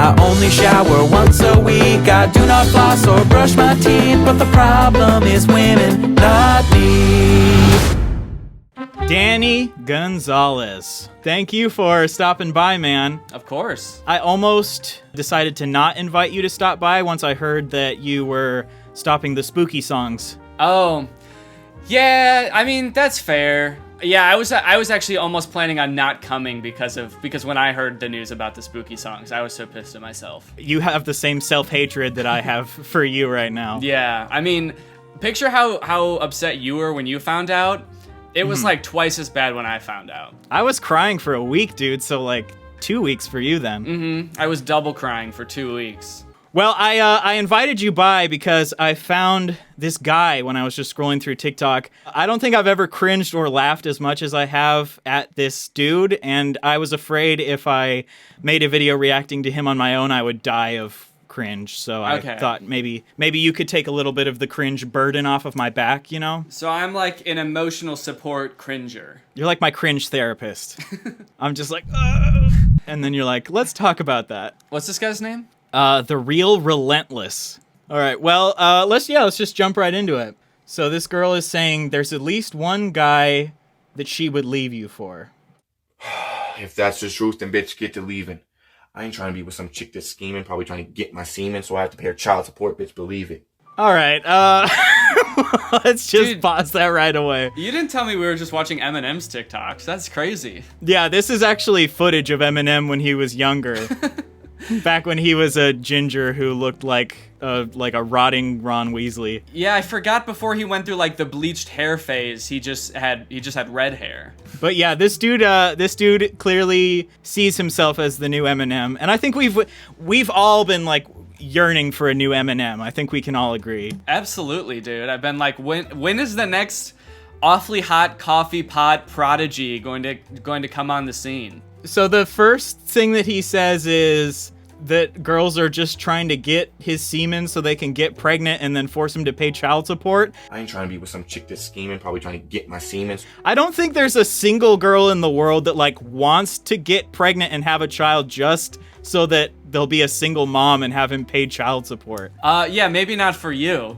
I only shower once a week. I do not floss or brush my teeth, but the problem is women, not me. Danny Gonzalez, thank you for stopping by, man. Of course. I almost decided to not invite you to stop by once I heard that you were stopping the spooky songs. Oh, yeah, I mean, that's fair. Yeah, I was actually almost planning on not coming because when I heard the news about the spooky songs, I was so pissed at myself. You have the same self-hatred that I have for you right now. Yeah, I mean, picture how upset you were when you found out. It was like twice as bad when I found out. I was crying for a week, dude, so like 2 weeks for you then. I was double crying for 2 weeks. Well, I invited you by because I found this guy when I was just scrolling through TikTok. I don't think I've ever cringed or laughed as much as I have at this dude, and I was afraid if I made a video reacting to him on my own, I would die of cringe. So I thought maybe you could take a little bit of the cringe burden off of my back, you know? So I'm like an emotional support cringer. You're like my cringe therapist. I'm just like, ugh. And then you're like, let's talk about that. What's this guy's name? The real Relentless. All right, well, let's just jump right into it. So this girl is saying there's at least one guy that she would leave you for. If that's the truth, then bitch, get to leaving. I ain't trying to be with some chick that's scheming, probably trying to get my semen, so I have to pay her child support, bitch, believe it. All right, let's just pause that right away. You didn't tell me we were just watching Eminem's TikToks. That's crazy. Yeah, this is actually footage of Eminem when he was younger. Back when he was a ginger who looked like a rotting Ron Weasley. Yeah, I forgot before he went through like the bleached hair phase, he just had red hair. But yeah, this dude clearly sees himself as the new Eminem, and I think we've all been like yearning for a new Eminem. I think we can all agree. Absolutely, dude. I've been like, when is the next awfully hot coffee pot prodigy going to come on the scene? So the first thing that he says is that girls are just trying to get his semen so they can get pregnant and then force him to pay child support. I ain't trying to be with some chick that's scheming, probably trying to get my semen. I don't think there's a single girl in the world that like wants to get pregnant and have a child just so that there'll be a single mom and have him pay child support. Yeah, maybe not for you.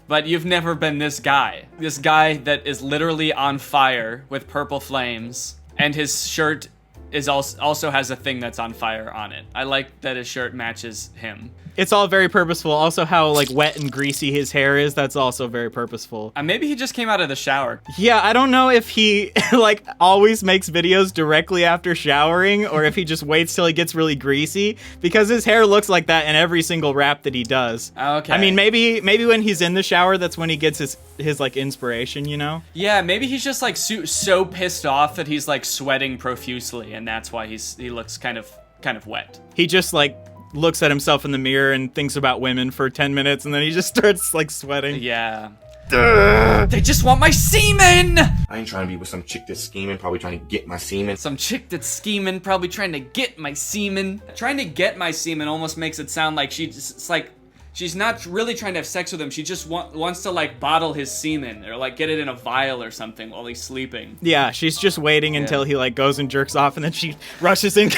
But you've never been this guy. This guy that is literally on fire with purple flames, and his shirt is also has a thing that's on fire on it. I like that his shirt matches him. It's all very purposeful. Also how like wet and greasy his hair is, that's also very purposeful. Maybe he just came out of the shower. Yeah, I don't know if he like always makes videos directly after showering or if he just waits till he gets really greasy, because his hair looks like that in every single rap that he does. Okay. I mean, maybe when he's in the shower, that's when he gets his like inspiration, you know? Yeah, maybe he's just like so pissed off that he's like sweating profusely, and that's why he looks kind of wet. He just like looks at himself in the mirror and thinks about women for 10 minutes and then he just starts like sweating. Yeah. They just want my semen! I ain't trying to be with some chick that's scheming, probably trying to get my semen. Some chick that's scheming, probably trying to get my semen. Trying to get my semen almost makes it sound like she's not really trying to have sex with him. She just wants to like bottle his semen or like get it in a vial or something while he's sleeping. Yeah, she's just waiting until he like goes and jerks off, and then she rushes in,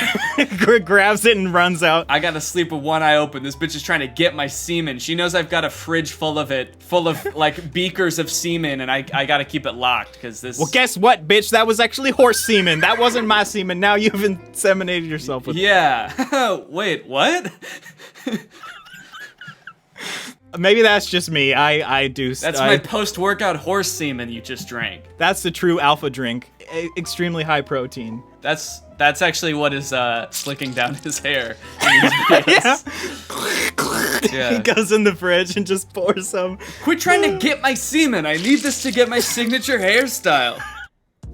grabs it, and runs out. I gotta sleep with one eye open. This bitch is trying to get my semen. She knows I've got a fridge full of like beakers of semen, and I gotta keep it locked because this. Well, guess what, bitch? That was actually horse semen. That wasn't my semen. Now you've inseminated yourself with. Yeah. Wait, what? Maybe that's just me. I do. That's my post-workout horse semen you just drank. That's the true alpha drink. Extremely high protein. That's actually what is slicking down his hair in these videos. Yeah. He goes in the fridge and just pours some. Quit trying to get my semen. I need this to get my signature hairstyle.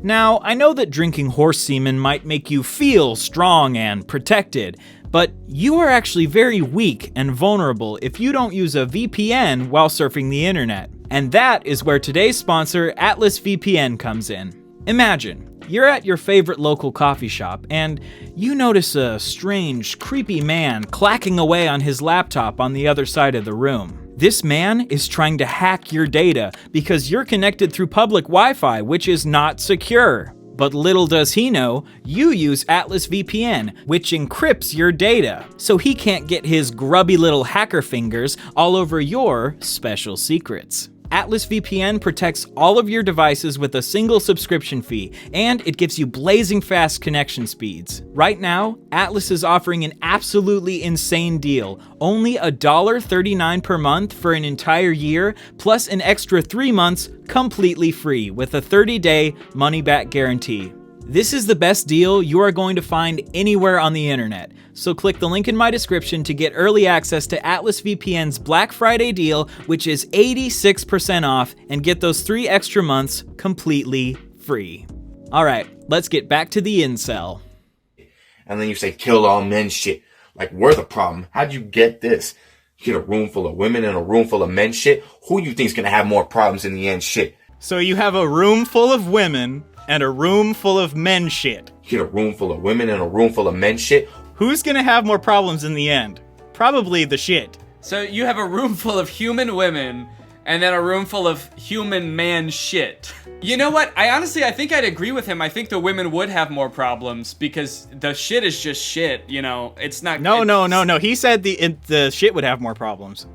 Now, I know that drinking horse semen might make you feel strong and protected, but you are actually very weak and vulnerable if you don't use a VPN while surfing the internet. And that is where today's sponsor, Atlas VPN, comes in. Imagine, you're at your favorite local coffee shop and you notice a strange, creepy man clacking away on his laptop on the other side of the room. This man is trying to hack your data because you're connected through public Wi-Fi, which is not secure. But little does he know, you use Atlas VPN, which encrypts your data, so he can't get his grubby little hacker fingers all over your special secrets. Atlas VPN protects all of your devices with a single subscription fee, and it gives you blazing fast connection speeds. Right now, Atlas is offering an absolutely insane deal. Only $1.39 per month for an entire year, plus an extra 3 months completely free with a 30-day money-back guarantee. This is the best deal you are going to find anywhere on the internet. So click the link in my description to get early access to Atlas VPN's Black Friday deal, which is 86% off, and get those 3 extra months completely free. All right, let's get back to the incel. And then you say kill all men shit. Like we're the problem. How'd you get this? You get a room full of women and a room full of men shit? Who you think's gonna have more problems in the end shit? So you have a room full of women and a room full of men shit. You get a room full of women and a room full of men shit? Who's gonna have more problems in the end? Probably the shit. So you have a room full of human women and then a room full of human man shit. You know what? I think I'd agree with him. I think the women would have more problems because the shit is just shit, you know? It's not... No. He said the shit would have more problems.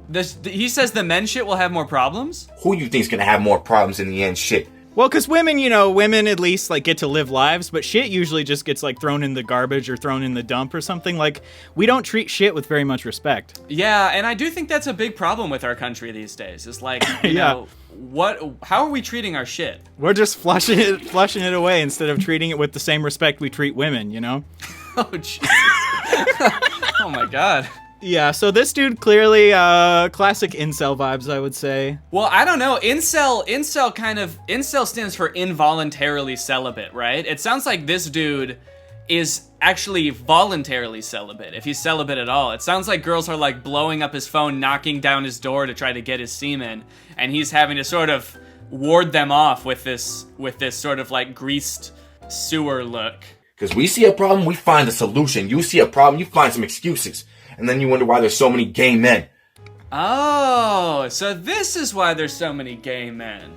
He says the men shit will have more problems? Who you think's gonna have more problems in the end shit? Well, because women at least, like, get to live lives, but shit usually just gets, like, thrown in the garbage or thrown in the dump or something. Like, we don't treat shit with very much respect. Yeah, and I do think that's a big problem with our country these days. It's like, you Yeah. know, how are we treating our shit? We're just flushing it away instead of treating it with the same respect we treat women, you know? Oh, Jesus. Oh, my God. Yeah, so this dude clearly, classic incel vibes, I would say. Well, I don't know. Incel stands for involuntarily celibate, right? It sounds like this dude is actually voluntarily celibate, if he's celibate at all. It sounds like girls are like blowing up his phone, knocking down his door to try to get his semen, and he's having to sort of ward them off with this sort of like greased sewer look. Because we see a problem, we find a solution. You see a problem, you find some excuses. And then you wonder why there's so many gay men. Oh, so this is why there's so many gay men.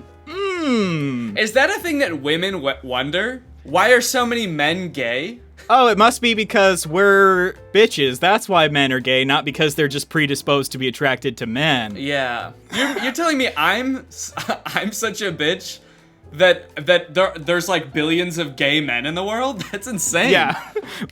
Is that a thing that women wonder? Why are so many men gay? Oh, it must be because we're bitches. That's why men are gay, not because they're just predisposed to be attracted to men. Yeah. You're telling me I'm such a bitch that there's like billions of gay men in the world? That's insane. Yeah.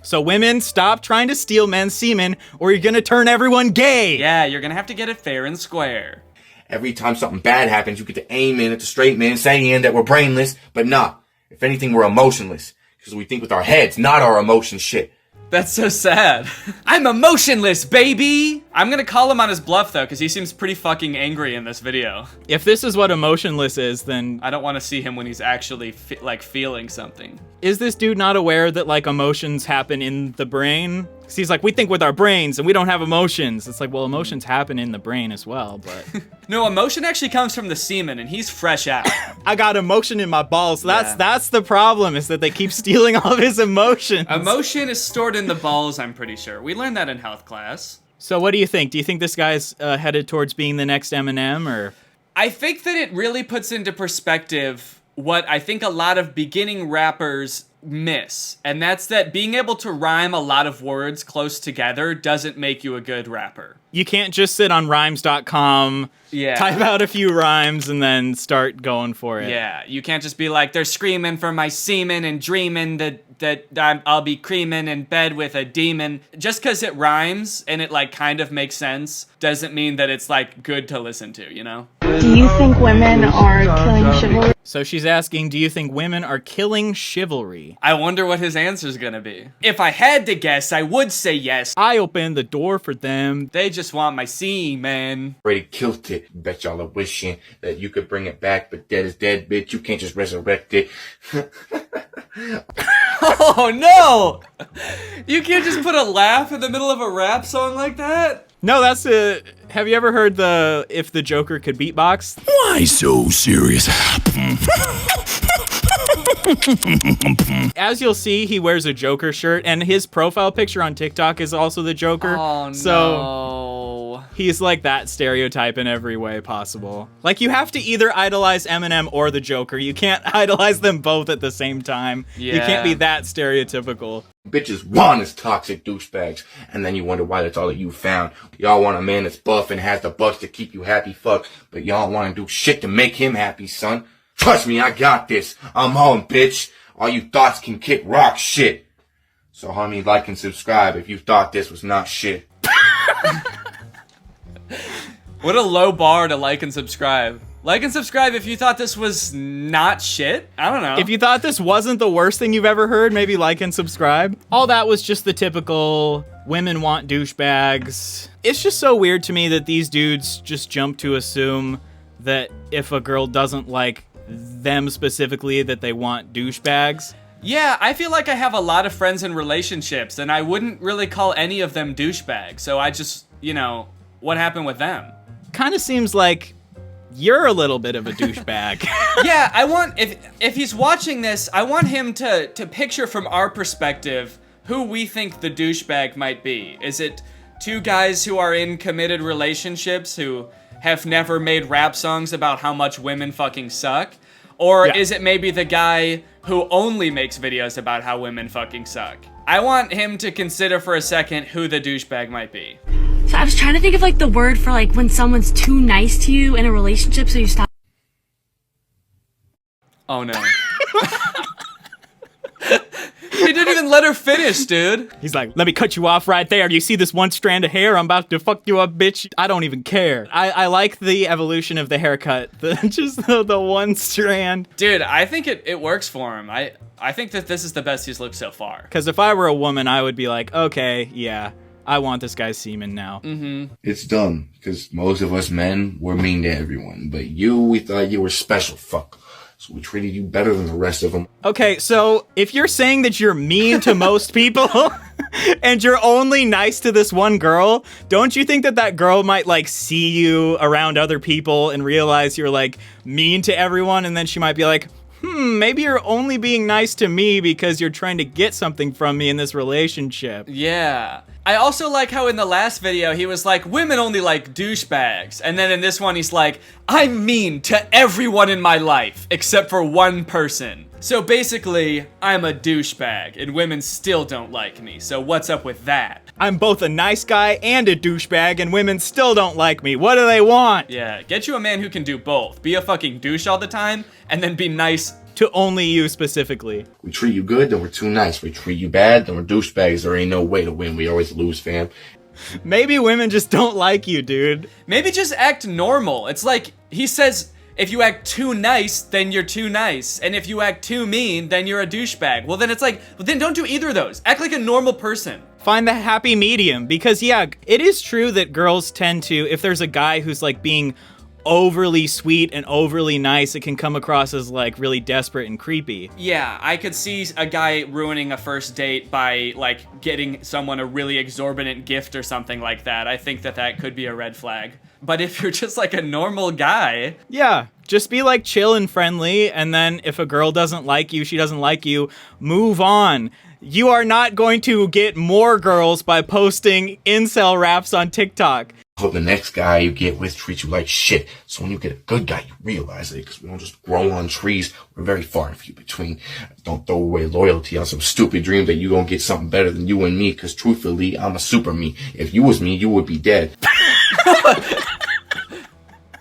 So women, stop trying to steal men's semen or you're gonna turn everyone gay. Yeah, you're gonna have to get it fair and square. Every time something bad happens, you get to aim in at the straight men saying that we're brainless, but nah. If anything, we're emotionless. Because we think with our heads, not our emotion shit. That's so sad. I'm emotionless, baby! I'm gonna call him on his bluff, though, because he seems pretty fucking angry in this video. If this is what emotionless is, then... I don't want to see him when he's actually, feeling something. Is this dude not aware that, like, emotions happen in the brain? Because he's like, we think with our brains, and we don't have emotions. It's like, well, emotions happen in the brain as well, but... No, emotion actually comes from the semen, and he's fresh out. I got emotion in my balls. That's the problem, is that they keep stealing all of his emotions. Emotion is stored in the balls, I'm pretty sure. We learned that in health class. So what do you think? Do you think this guy's headed towards being the next Eminem, or? I think that it really puts into perspective what I think a lot of beginning rappers miss, and that's that being able to rhyme a lot of words close together doesn't make you a good rapper. You can't just sit on rhymes.com, type out a few rhymes, and then start going for it. Yeah, you can't just be like, they're screaming for my semen and dreaming that I'll be creaming in bed with a demon. Just because it rhymes and it like kind of makes sense doesn't mean that it's like good to listen to, you know? Do you think women are killing chivalry? So she's asking, do you think women are killing chivalry? I wonder what his answer's gonna be. If I had to guess, I would say yes. I opened the door for them. They just want my semen. Already killed it. Bet y'all are wishing that you could bring it back, but dead is dead, bitch. You can't just resurrect it. Oh no! You can't just put a laugh in the middle of a rap song like that? No, that's have you ever heard the If the Joker Could Beatbox? Why so serious? As you'll see, he wears a Joker shirt, and his profile picture on TikTok is also the Joker. Oh no. So He's like that stereotype in every way possible. Like, you have to either idolize Eminem or the Joker. You can't idolize them both at the same time. Yeah. You can't be that stereotypical. Bitches want is toxic douchebags, and then you wonder why that's all that you found. Y'all want a man that's buff and has the bucks to keep you happy, fuck, but y'all want to do shit to make him happy, son. Trust me, I got this. I'm home, bitch. All you thoughts can kick rock shit. So homie, like and subscribe if you thought this was not shit. What a low bar to like and subscribe. Like and subscribe if you thought this was not shit. I don't know. If you thought this wasn't the worst thing you've ever heard, maybe like and subscribe. All that was just the typical women want douchebags. It's just so weird to me that these dudes just jump to assume that if a girl doesn't like them specifically, that they want douchebags. Yeah, I feel like I have a lot of friends in relationships, and I wouldn't really call any of them douchebags. So I just, what happened with them? Kind of seems like you're a little bit of a douchebag. Yeah, I want, if he's watching this, I want him to picture from our perspective who we think the douchebag might be. Is it two guys who are in committed relationships who have never made rap songs about how much women fucking suck? Or is it maybe the guy who only makes videos about how women fucking suck? I want him to consider for a second who the douchebag might be. So I was trying to think of like the word for like when someone's too nice to you in a relationship, so you stop. Oh no. He didn't even let her finish, dude. He's like, let me cut you off right there. Do you see this one strand of hair? I'm about to fuck you up, bitch. I don't even care. I like the evolution of the haircut. Just the one strand. Dude, I think it works for him. I think that this is the best he's looked so far. Because if I were a woman, I would be like, okay, yeah, I want this guy's semen now. Mm-hmm. It's dumb, because most of us men were mean to everyone, but we thought you were special, fuck. So we treated you better than the rest of them. Okay, so if you're saying that you're mean to most people and you're only nice to this one girl, don't you think that girl might like see you around other people and realize you're like mean to everyone, and then she might be like, maybe you're only being nice to me because you're trying to get something from me in this relationship. Yeah. I also like how in the last video he was like, women only like douchebags. And then in this one he's like, I'm mean to everyone in my life except for one person. So basically, I'm a douchebag and women still don't like me. So what's up with that? I'm both a nice guy and a douchebag and women still don't like me. What do they want? Yeah, get you a man who can do both. Be a fucking douche all the time and then be nice to only you specifically. We treat you good, then we're too nice. We treat you bad, then we're douchebags. There ain't no way to win. We always lose, fam. Maybe women just don't like you, dude. Maybe just act normal. It's like, he says, if you act too nice, then you're too nice. And if you act too mean, then you're a douchebag. Well, then it's like, well, then don't do either of those. Act like a normal person. Find the happy medium. Because, yeah, it is true that girls tend to, if there's a guy who's like being overly sweet and overly nice, it can come across as like really desperate and creepy. Yeah, I could see a guy ruining a first date by like getting someone a really exorbitant gift or something like that. I think that could be a red flag. But if you're just like a normal guy, yeah, just be like chill and friendly, and then if a girl doesn't like you, she doesn't like you, move on. You are not going to get more girls by posting incel raps on TikTok. Hope the next guy you get with treats you like shit. So when you get a good guy, you realize it, because we don't just grow on trees. We're very far and few between. Don't throw away loyalty on some stupid dream that you gonna get something better than you and me, because truthfully, I'm a super me. If you was me, you would be dead.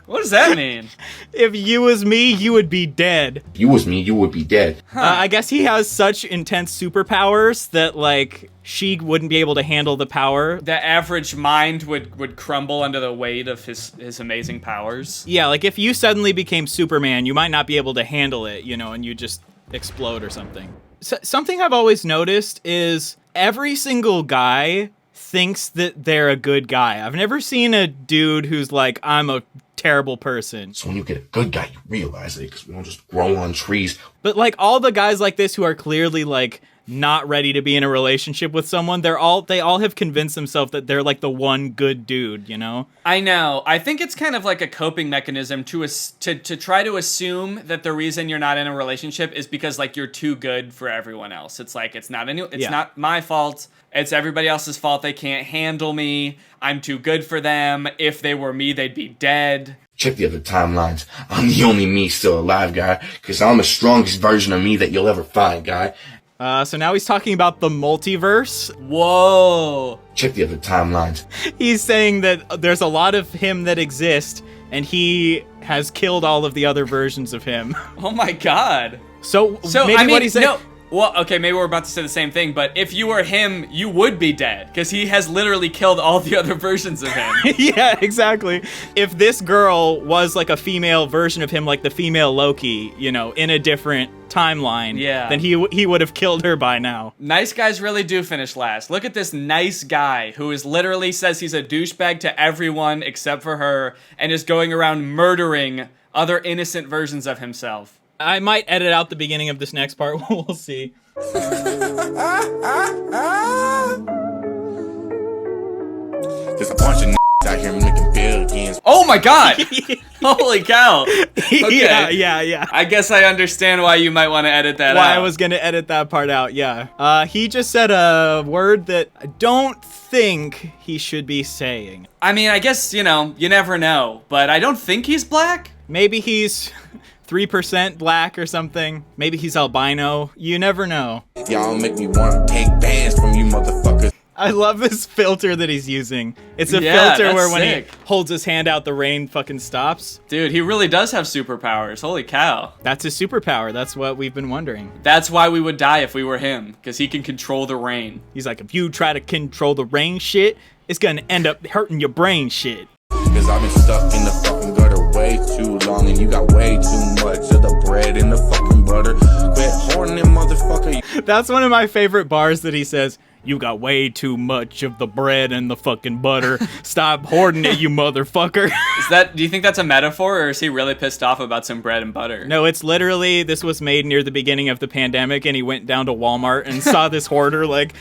What does that mean? If you was me, you would be dead. If you was me, you would be dead. I guess he has such intense superpowers that, like, she wouldn't be able to handle the power. The average mind would crumble under the weight of his amazing powers. Yeah, like, if you suddenly became Superman, you might not be able to handle it, and you just explode or something. Something I've always noticed is every single guy thinks that they're a good guy. I've never seen a dude who's like, I'm a terrible person. So when you get a good guy, you realize it, because we don't just grow on trees. But like all the guys like this who are clearly like not ready to be in a relationship with someone. They all have convinced themselves that they're like the one good dude, you know? I know. I think it's kind of like a coping mechanism to try to assume that the reason you're not in a relationship is because like you're too good for everyone else. It's like it's not my fault. It's everybody else's fault. They can't handle me. I'm too good for them. If they were me, they'd be dead. Check the other timelines. I'm the only me still alive, guy. Because I'm the strongest version of me that you'll ever find, guy. So now he's talking about the multiverse. Whoa. Check the other timelines. He's saying that there's a lot of him that exist, and he has killed all of the other versions of him. Oh my god. So maybe I mean, what he's saying... no. Well, okay, maybe we're about to say the same thing, but if you were him, you would be dead, because he has literally killed all the other versions of him. Yeah, exactly. If this girl was like a female version of him, like the female Loki, you know, in a different timeline, then he would have killed her by now. Nice guys really do finish last. Look at this nice guy who is literally says he's a douchebag to everyone except for her, and is going around murdering other innocent versions of himself. I might edit out the beginning of this next part. We'll see. There's a bunch of out here making billions. Oh my god! Holy cow! Okay. Yeah. I guess I understand why you might want to edit that out. Why I was going to edit that part out, yeah. He just said a word that I don't think he should be saying. I mean, I guess, you know, you never know, but I don't think he's black. Maybe he's 3% black or something. Maybe he's albino. You never know. Y'all make me want to take bands from you motherfuckers. I love this filter that he's using. It's a Yeah, filter that's where when sick. he holds his hand out, the rain fucking stops. Dude, he really does have superpowers. Holy cow. That's his superpower. That's what we've been wondering. That's why we would die if we were him, because he can control the rain. He's like, if you try to control the rain shit, it's gonna end up hurting your brain shit. Cause I've been stuck in the fucking gutter way too long, and you got way too much of the bread and the fucking butter. Quit hoarding it, motherfucker. That's one of my favorite bars that he says. You got way too much of the bread and the fucking butter. Stop hoarding it, you motherfucker. Do you think that's a metaphor, or is he really pissed off about some bread and butter? No, it's literally, this was made near the beginning of the pandemic, and he went down to Walmart and saw this hoarder, like,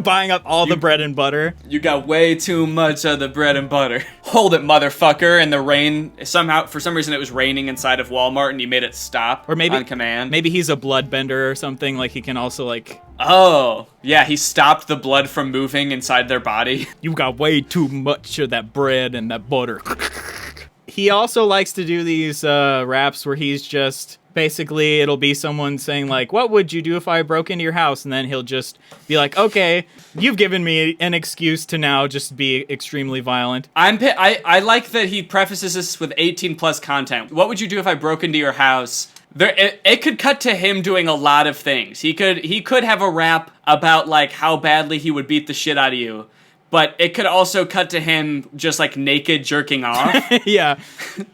buying up all the bread and butter. You got way too much of the bread and butter. Hold it, motherfucker. And the rain, somehow, for some reason, it was raining inside of Walmart, and he made it stop Or maybe on command. Maybe he's a bloodbender or something. Like, he can also, like... Oh, yeah, he stopped the blood from moving inside their body. You got way too much of that bread and that butter. He also likes to do these raps where he's just... Basically, it'll be someone saying, like, what would you do if I broke into your house? And then he'll just be like, okay, you've given me an excuse to now just be extremely violent. I like that he prefaces this with 18+ content. What would you do if I broke into your house? It could cut to him doing a lot of things. He could have a rap about, like, how badly he would beat the shit out of you. But it could also cut to him just, like, naked jerking off. Yeah.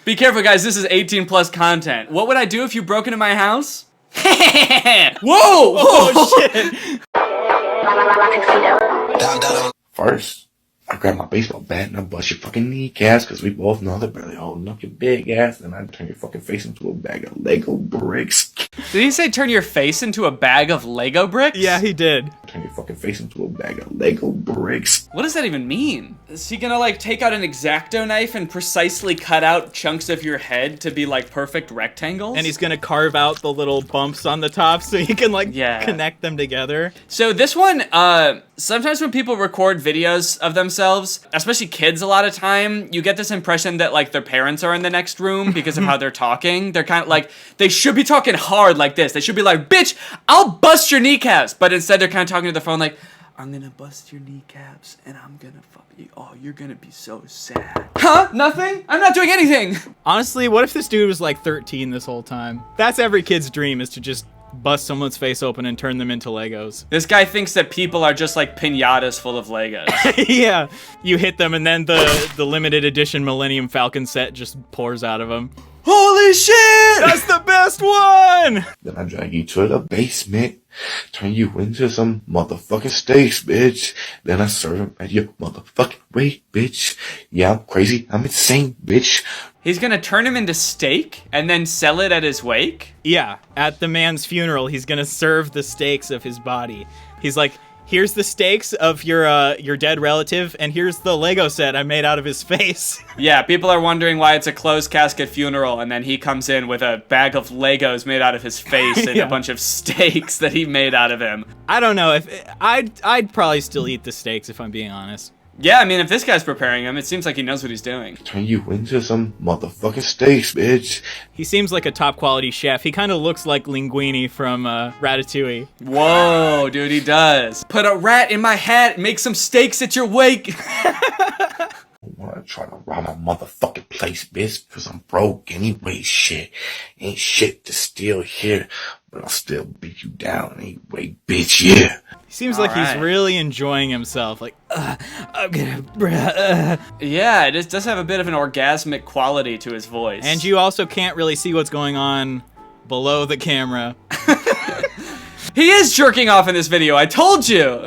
Be careful, guys. This is 18+ content. What would I do if you broke into my house? Whoa! Oh, shit. First, I grab my baseball bat and I bust your fucking kneecaps, because we both know they're barely holding up your big ass, and I turn your fucking face into a bag of Lego bricks. Did he say turn your face into a bag of Lego bricks? Yeah, he did. Turn your fucking face into a bag of Lego bricks. What does that even mean? Is he gonna, like, take out an X-Acto knife and precisely cut out chunks of your head to be, like, perfect rectangles? And he's gonna carve out the little bumps on the top so he can, like, connect them together. So this one, sometimes when people record videos of themselves, especially kids a lot of time, you get this impression that, like, their parents are in the next room because of how they're talking. They're kind of like, they should be talking hard like this. They should be like, bitch, I'll bust your kneecaps. But instead they're kind of talking to the phone like, I'm gonna bust your kneecaps and I'm gonna fuck you. Oh, you're gonna be so sad. Huh? Nothing? I'm not doing anything. Honestly, what if this dude was like 13 this whole time? That's every kid's dream, is to just bust someone's face open and turn them into Legos. This guy thinks that people are just like piñatas full of Legos. Yeah, you hit them and then the limited edition Millennium Falcon set just pours out of them. Holy shit! That's the best one! Then I drag you to the basement, turn you into some motherfucking steaks, bitch. Then I serve them at your motherfucking weight, bitch. Yeah, I'm crazy, I'm insane, bitch. He's gonna turn him into steak and then sell it at his wake? Yeah, at the man's funeral, he's gonna serve the steaks of his body. He's like, here's the steaks of your dead relative, and here's the Lego set I made out of his face. Yeah, people are wondering why it's a closed casket funeral, and then he comes in with a bag of Legos made out of his face and Yeah. a bunch of steaks that he made out of him. I don't know, if I'd probably still eat the steaks if I'm being honest. Yeah, I mean, if this guy's preparing him, it seems like he knows what he's doing. Turn you into some motherfucking steaks, bitch. He seems like a top quality chef. He kind of looks like Linguini from Ratatouille. Whoa, dude, he does. Put a rat in my hat, make some steaks at your wake. I wanna try to rob my motherfucking place, bitch, cause I'm broke anyway, shit. Ain't shit to steal here, but I'll still beat you down anyway, bitch, yeah. He seems like he's Alright. really enjoying himself. Like, I'm gonna... Yeah, it does have a bit of an orgasmic quality to his voice. And you also can't really see what's going on below the camera. He is jerking off in this video, I told you!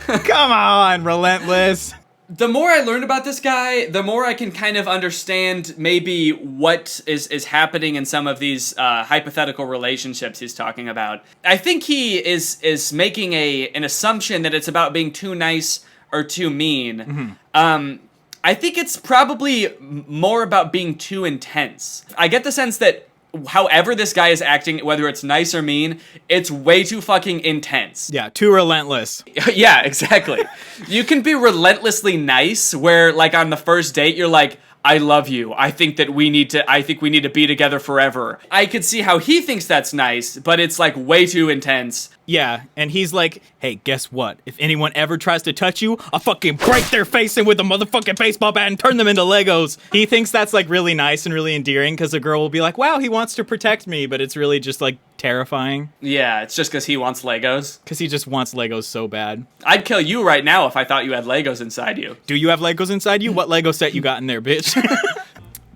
Come on, Relentless. The more I learn about this guy, the more I can kind of understand maybe what is happening in some of these hypothetical relationships he's talking about. I think he is making an assumption that it's about being too nice or too mean. I think it's probably more about being too intense. I get the sense that however this guy is acting, whether it's nice or mean, it's way too fucking intense. Yeah, too relentless. Yeah, exactly. You can be relentlessly nice where, like, on the first date, you're like, I love you. I think we need to be together forever. I could see how he thinks that's nice, but it's like way too intense. Yeah, and he's like, hey, guess what? If anyone ever tries to touch you, I'll fucking break their face in with a motherfucking baseball bat and turn them into Legos. He thinks that's like really nice and really endearing because a girl will be like, wow, he wants to protect me, but it's really just like terrifying. Yeah, it's just because he wants Legos. Because he just wants Legos so bad. I'd kill you right now if I thought you had Legos inside you. Do you have Legos inside you? What Lego set you got in there, bitch?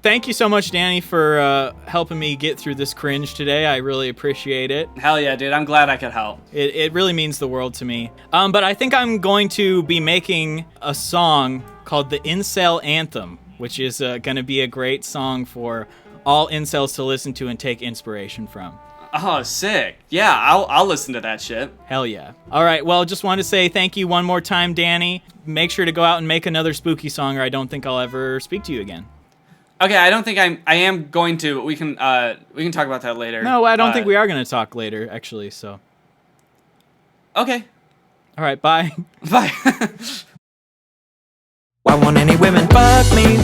Thank you so much, Danny, for helping me get through this cringe today. I really appreciate it. Hell yeah, dude. I'm glad I could help. It really means the world to me. But I think I'm going to be making a song called the Incel Anthem, which is going to be a great song for all incels to listen to and take inspiration from. Oh, sick. Yeah, I'll listen to that shit. Hell yeah. All right, well, just wanted to say thank you one more time, Danny. Make sure to go out and make another spooky song, or I don't think I'll ever speak to you again. Okay, I don't think I am going to. We can talk about that later. No, I don't think we are going to talk later, actually, so. Okay. All right, bye. Bye. Why won't any women fuck me?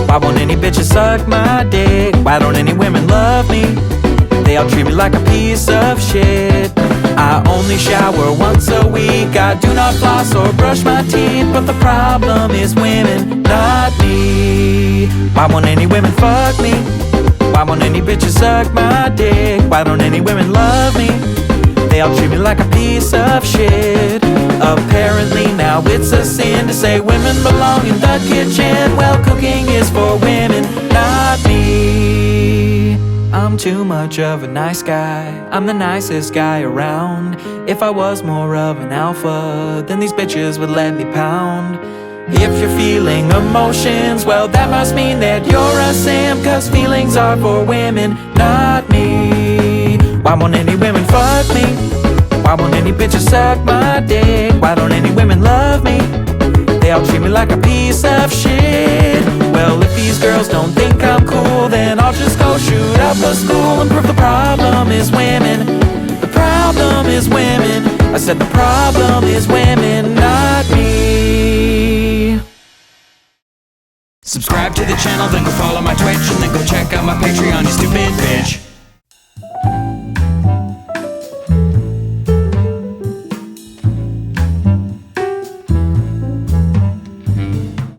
Why won't any bitches suck my dick? Why don't any women love me? They all treat me like a piece of shit. I only shower once a week. I do not floss or brush my teeth. But the problem is women, not me. Why won't any women fuck me? Why won't any bitches suck my dick? Why don't any women love me? They all treat me like a piece of shit. Apparently now it's a sin to say women belong in the kitchen. Well, cooking is for women, not me. I'm too much of a nice guy. I'm the nicest guy around. If I was more of an alpha, then these bitches would let me pound. If you're feeling emotions, well, that must mean that you're a sim. Cause feelings are for women, not me. Why won't any women fuck me? Why won't any bitches suck my dick? Why don't any women love me? They all treat me like a piece of shit. Well, if these girls don't think I'm cool, then I'll just go shoot up a school and prove the problem is women. The problem is women. I said the problem is women, not me. Subscribe to the channel, then go follow my Twitch, and then go check out my Patreon, you stupid